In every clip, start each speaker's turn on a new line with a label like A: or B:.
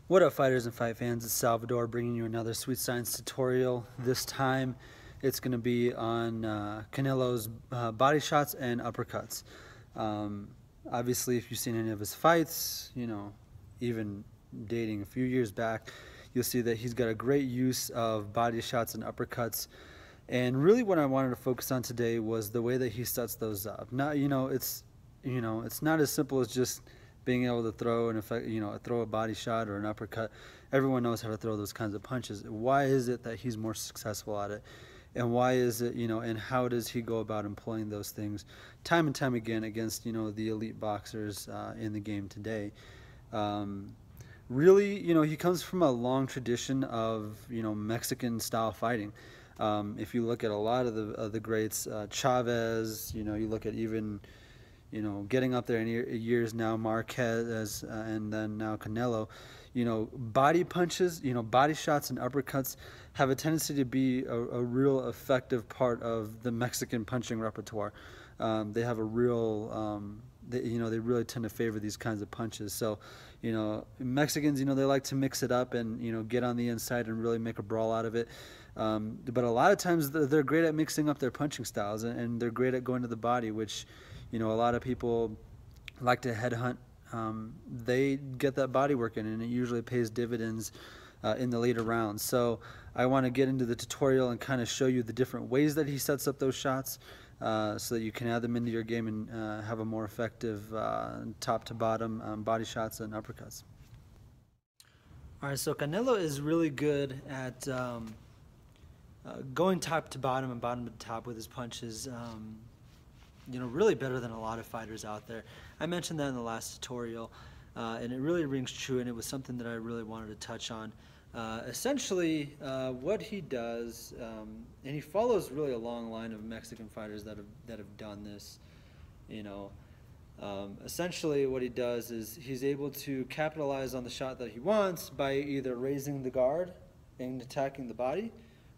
A: What up, fighters and fight fans? It's Salvador bringing you another Sweet Science tutorial. This time it's going to be on Canelo's body shots and uppercuts. Obviously, if you've seen any of his fights, you know, even dating a few years back, you'll see that he's got a great use of body shots and uppercuts. And really what I wanted to focus on today was the way that he sets those up. Not, it's not as simple as just being able to throw throw a body shot or an uppercut. Everyone knows how to throw those kinds of punches. Why is it that he's more successful at it? And why is it, and how does he go about employing those things time and time again against, the elite boxers in the game today? Really, he comes from a long tradition of, Mexican style fighting. If you look at a lot of the greats, Chavez, you look at even, getting up there in years now, Marquez, and then now Canelo, body punches, body shots and uppercuts have a tendency to be a real effective part of the Mexican punching repertoire. They have a real, they really tend to favor these kinds of punches. So, Mexicans, they like to mix it up and, get on the inside and really make a brawl out of it. But a lot of times they're great at mixing up their punching styles, and they're great at going to the body, which, a lot of people like to headhunt. They get that body working, and it usually pays dividends in the later rounds. So I want to get into the tutorial and kind of show you the different ways that he sets up those shots so that you can add them into your game and have a more effective top to bottom body shots and uppercuts. All right, so Canelo is really good at going top to bottom and bottom to top with his punches. Really better than a lot of fighters out there. I mentioned that in the last tutorial, and it really rings true, and it was something that I really wanted to touch on. Essentially, what he does, and he follows really a long line of Mexican fighters that have done this. Essentially, what he does is he's able to capitalize on the shot that he wants by either raising the guard and attacking the body,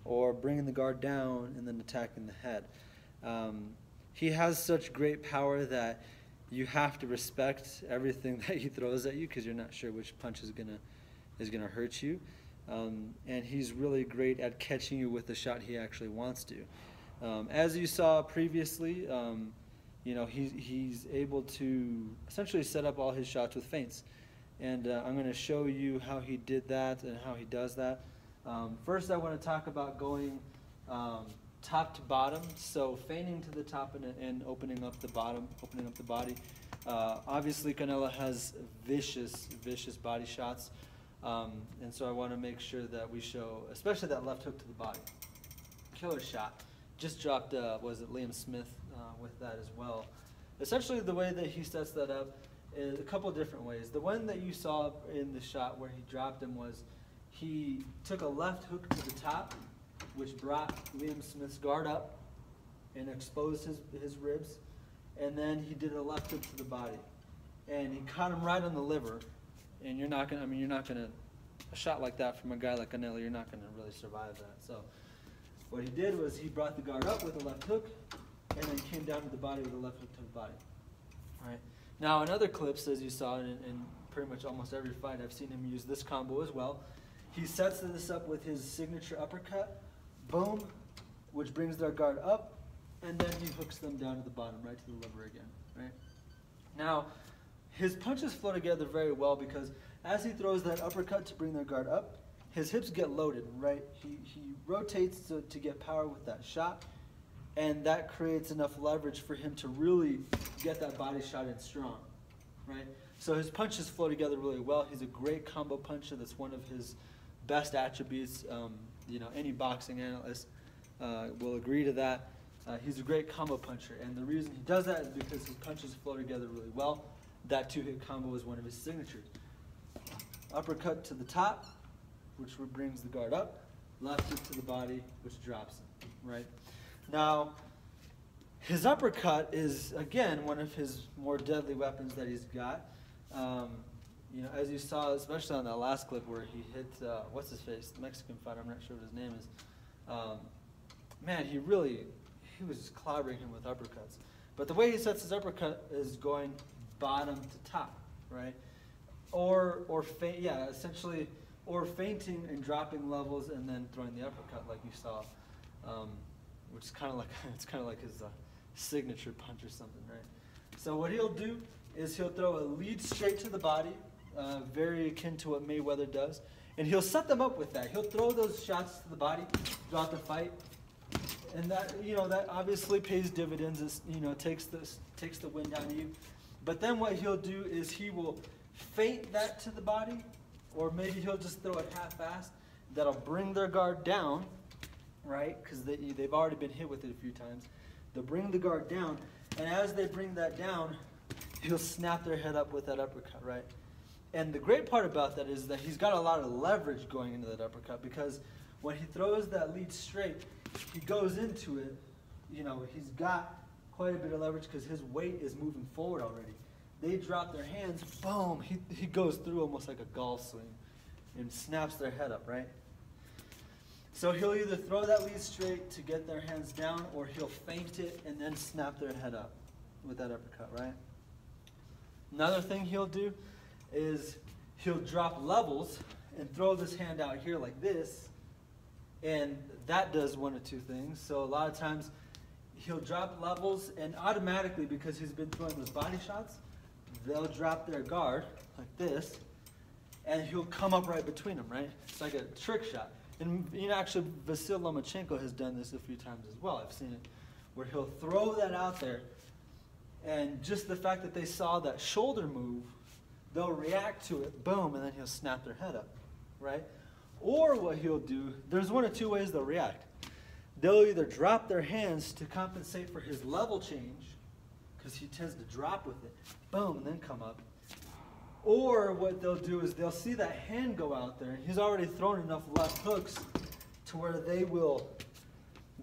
A: or bringing the guard down and then attacking the head. He has such great power that you have to respect everything that he throws at you, because you're not sure which punch is gonna hurt you. And he's really great at catching you with the shot he actually wants to. As you saw previously, he's able to essentially set up all his shots with feints. And I'm going to show you how he did that and how he does that. First, I want to talk about going top to bottom, so feigning to the top and opening up the bottom, opening up the body. Obviously, Canelo has vicious body shots, and so I want to make sure that we show, especially that left hook to the body. Killer shot. Just dropped, was it Liam Smith with that as well. Essentially, the way that he sets that up is a couple different ways. The one that you saw in the shot where he dropped him was he took a left hook to the top, which brought Liam Smith's guard up and exposed his ribs, and then he did a left hook to the body, and he caught him right on the liver. And you're not gonna, a shot like that from a guy like Canelo, you're not gonna really survive that. So what he did was he brought the guard up with a left hook, and then came down to the body with a left hook to the body. All right. Now in other clips, as you saw in pretty much almost every fight, I've seen him use this combo as well. He sets this up with his signature uppercut, boom, which brings their guard up, and then he hooks them down to the bottom, right to the liver again, right? Now, his punches flow together very well because as he throws that uppercut to bring their guard up, his hips get loaded, right? He rotates to get power with that shot, and that creates enough leverage for him to really get that body shot in strong, right? So his punches flow together really well. He's a great combo puncher. That's one of his best attributes. Any boxing analyst will agree to that. He's a great combo puncher, and the reason he does that is because his punches flow together really well. That two-hit combo is one of his signatures. Uppercut to the top, which brings the guard up, left hook to the body, which drops him, right? Now, his uppercut is, again, one of his more deadly weapons that he's got. You know, as you saw, especially on that last clip where he hit, what's his face, the Mexican fighter, I'm not sure what his name is. Man, he was just clobbering him with uppercuts. But the way he sets his uppercut is going bottom to top, right? Essentially, or feinting and dropping levels and then throwing the uppercut like you saw, which is kind of like his signature punch or something, right? So what he'll do is he'll throw a lead straight to the body, very akin to what Mayweather does, and he'll set them up with that. He'll throw those shots to the body throughout the fight, and that, you know, that obviously pays dividends. It's, you know, takes the wind out of you. But then what he'll do is he will feint that to the body, or maybe he'll just throw it half-assed. That'll bring their guard down, right? Because they've already been hit with it a few times. They'll bring the guard down, and as they bring that down, he'll snap their head up with that uppercut, right? And the great part about that is that he's got a lot of leverage going into that uppercut, because when he throws that lead straight, he goes into it, you know, he's got quite a bit of leverage because his weight is moving forward already. They drop their hands, boom, he goes through almost like a golf swing and snaps their head up, right? So he'll either throw that lead straight to get their hands down, or he'll feint it and then snap their head up with that uppercut, right? Another thing he'll do is he'll drop levels and throw this hand out here like this, and that does one of two things. So a lot of times he'll drop levels, and automatically, because he's been throwing those body shots, they'll drop their guard like this, and he'll come up right between them, right? It's like a trick shot. And, you know, actually, Vasyl Lomachenko has done this a few times as well. I've seen it, where he'll throw that out there, and just the fact that they saw that shoulder move, they'll react to it, boom, and then he'll snap their head up, right? Or what he'll do, there's one of two ways they'll react. They'll either drop their hands to compensate for his level change, because he tends to drop with it, boom, and then come up. Or what they'll do is they'll see that hand go out there, and he's already thrown enough left hooks to where they will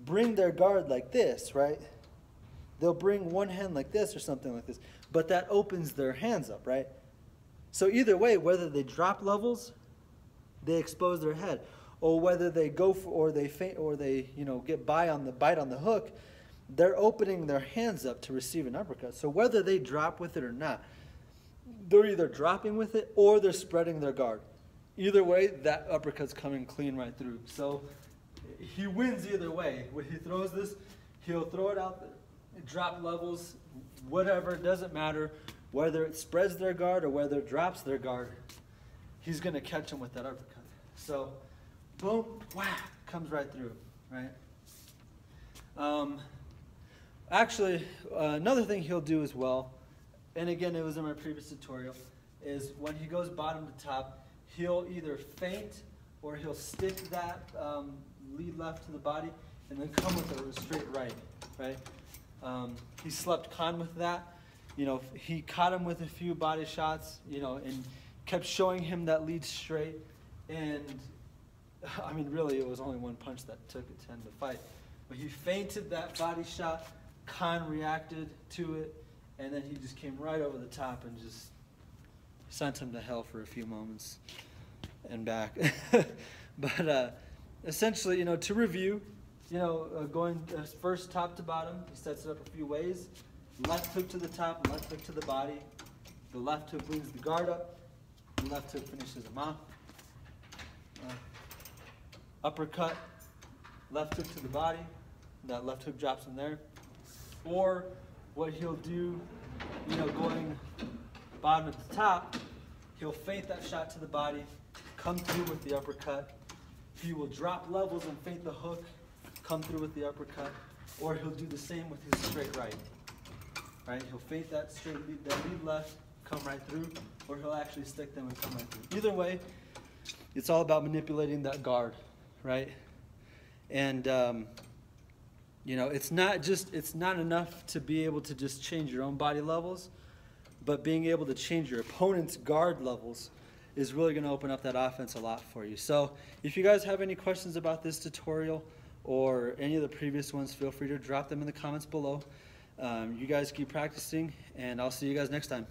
A: bring their guard like this, right? They'll bring one hand like this or something like this, but that opens their hands up, right? So either way, whether they drop levels, they expose their head, or whether they go for, or they feint, or they, you know, get by on the bite on the hook, they're opening their hands up to receive an uppercut. So whether they drop with it or not, they're either dropping with it or they're spreading their guard. Either way, that uppercut's coming clean right through. So he wins either way. When he throws this, he'll throw it out there, drop levels, whatever, it doesn't matter. Whether it spreads their guard or whether it drops their guard, he's going to catch them with that uppercut. So, boom, whack, comes right through, right? Actually, another thing he'll do as well, and again, it was in my previous tutorial, is when he goes bottom to top, he'll either feint or he'll stick that lead left to the body and then come with a straight right, right? He slept Khan with that. You know, he caught him with a few body shots, you know, and kept showing him that lead straight. And, I mean, really, it was only one punch that took it to end the fight. But he feinted that body shot. Khan reacted to it, and then he just came right over the top and just sent him to hell for a few moments and back. But essentially, you know, to review, you know, going first top to bottom, he sets it up a few ways. Left hook to the top, left hook to the body. The left hook brings the guard up. The left hook finishes him off. Uppercut, left hook to the body. That left hook drops him there. Or what he'll do, you know, going bottom to the top, he'll feint that shot to the body, come through with the uppercut. He will drop levels and feint the hook, come through with the uppercut. Or he'll do the same with his straight right. Right? He'll feint that straight lead, that lead left, come right through, or he'll actually stick them and come right through. Either way, it's all about manipulating that guard, right? And you know, it's not enough to be able to just change your own body levels, but being able to change your opponent's guard levels is really going to open up that offense a lot for you. So if you guys have any questions about this tutorial or any of the previous ones, feel free to drop them in the comments below. You guys keep practicing, and I'll see you guys next time.